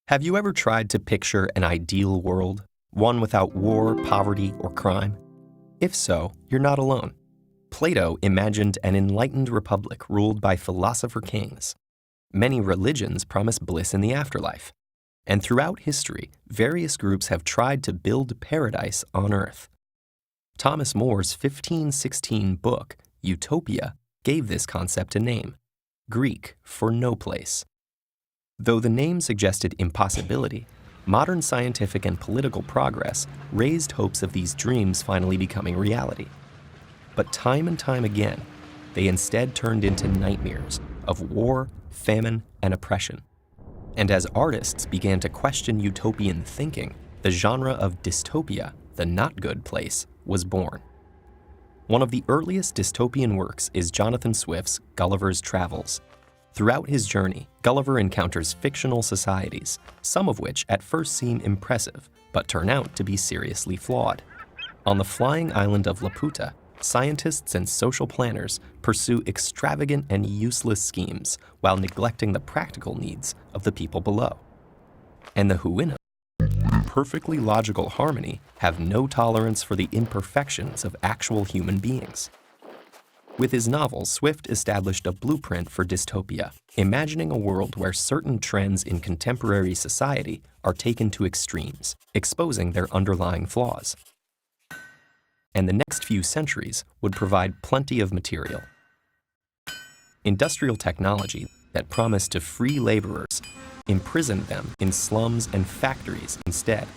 Have you ever tried to picture an ideal world, one without war, poverty, or crime? If so, you're not alone. Plato imagined an enlightened republic ruled by philosopher kings. Many religions promise bliss in the afterlife. And throughout history, various groups have tried to build paradise on earth. Thomas More's 1516 book, Utopia, gave this concept a name, Greek for no place. Though the name suggested impossibility, modern scientific and political progress raised hopes of these dreams finally becoming reality. But time and time again, they instead turned into nightmares of war, famine, and oppression. And as artists began to question utopian thinking, the genre of dystopia, the not good place, was born. One of the earliest dystopian works is Jonathan Swift's Gulliver's Travels. Throughout his journey, Gulliver encounters fictional societies, some of which at first seem impressive, but turn out to be seriously flawed. On the flying island of Laputa, scientists and social planners pursue extravagant and useless schemes while neglecting the practical needs of the people below. And the Huina, in perfectly logical harmony, have no tolerance for the imperfections of actual human beings. With his novels, Swift established a blueprint for dystopia, imagining a world where certain trends in contemporary society are taken to extremes, exposing their underlying flaws. And the next few centuries would provide plenty of material. Industrial technology that promised to free laborers imprisoned them in slums and factories instead,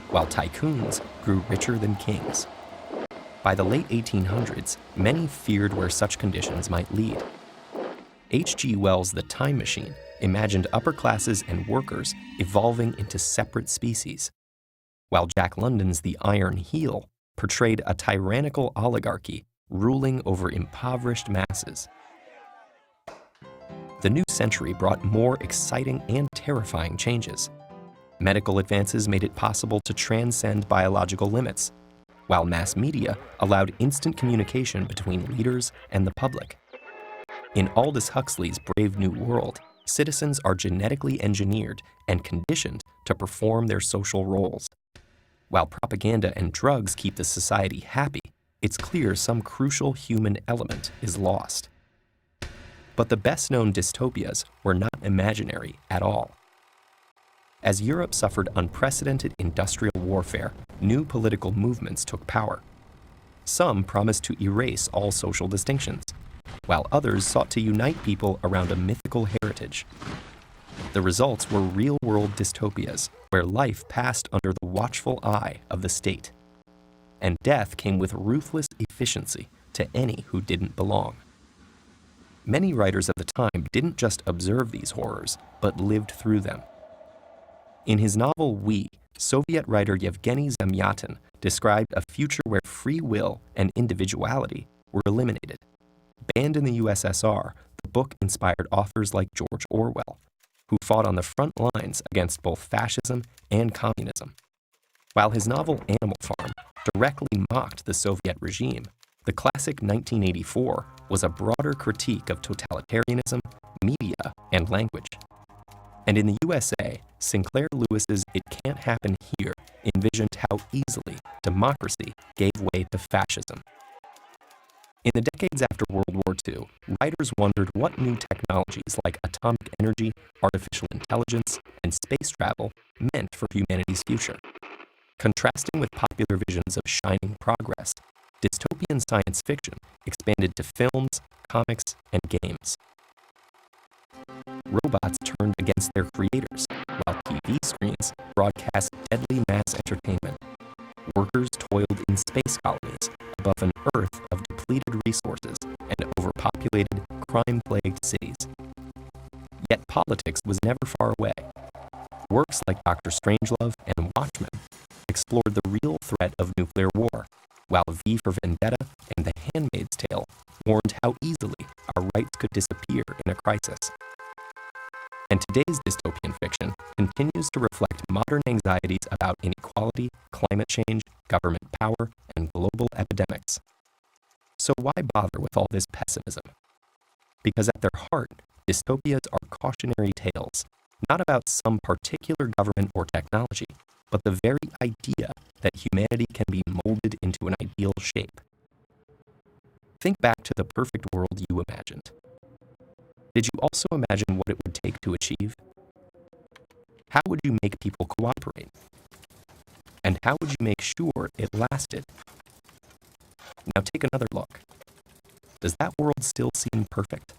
while tycoons grew richer than kings. By the late 1800s, many feared where such conditions might lead. H.G. Wells' The Time Machine imagined upper classes and workers evolving into separate species, while Jack London's The Iron Heel portrayed a tyrannical oligarchy ruling over impoverished masses. The new century brought more exciting and terrifying changes. Medical advances made it possible to transcend biological limits, while mass media allowed instant communication between leaders and the public. In Aldous Huxley's Brave New World, citizens are genetically engineered and conditioned to perform their social roles. While propaganda and drugs keep the society happy, it's clear some crucial human element is lost. But the best-known dystopias were not imaginary at all. As Europe suffered unprecedented industrial warfare, new political movements took power. Some promised to erase all social distinctions, while others sought to unite people around a mythical heritage. The results were real-world dystopias, where life passed under the watchful eye of the state, and death came with ruthless efficiency to any who didn't belong. Many writers of the time didn't just observe these horrors, but lived through them. In his novel We, Soviet writer Yevgeny Zamyatin described a future where free will and individuality were eliminated. Banned in the USSR, the book inspired authors like George Orwell, who fought on the front lines against both fascism and communism. While his novel Animal Farm directly mocked the Soviet regime, the classic 1984 was a broader critique of totalitarianism, media, and language. And in the USA, Sinclair Lewis's It Can't Happen Here envisioned how easily democracy gave way to fascism. In the decades after World War II, writers wondered what new technologies like atomic energy, artificial intelligence, and space travel meant for humanity's future. Contrasting with popular visions of shining progress, dystopian science fiction expanded to films, comics, and games. Robots turned against their creators, while TV screens broadcast deadly mass entertainment. Workers toiled in space colonies above an Earth of depleted resources and overpopulated, crime-plagued cities. Yet politics was never far away. Works like Dr. Strangelove and Watchmen explored the real threat of nuclear war, while V for Vendetta and The Handmaid's Tale warned how easily our rights could disappear in a crisis. And today's dystopian fiction continues to reflect modern anxieties about inequality, climate change, government power, and global epidemics. So why bother with all this pessimism? Because at their heart, dystopias are cautionary tales, not about some particular government or technology, but the very idea that humanity can be molded into an ideal shape. Think back to the perfect world you imagined. Did you also imagine what it would take to achieve? How would you make people cooperate? And how would you make sure it lasted? Now take another look. Does that world still seem perfect?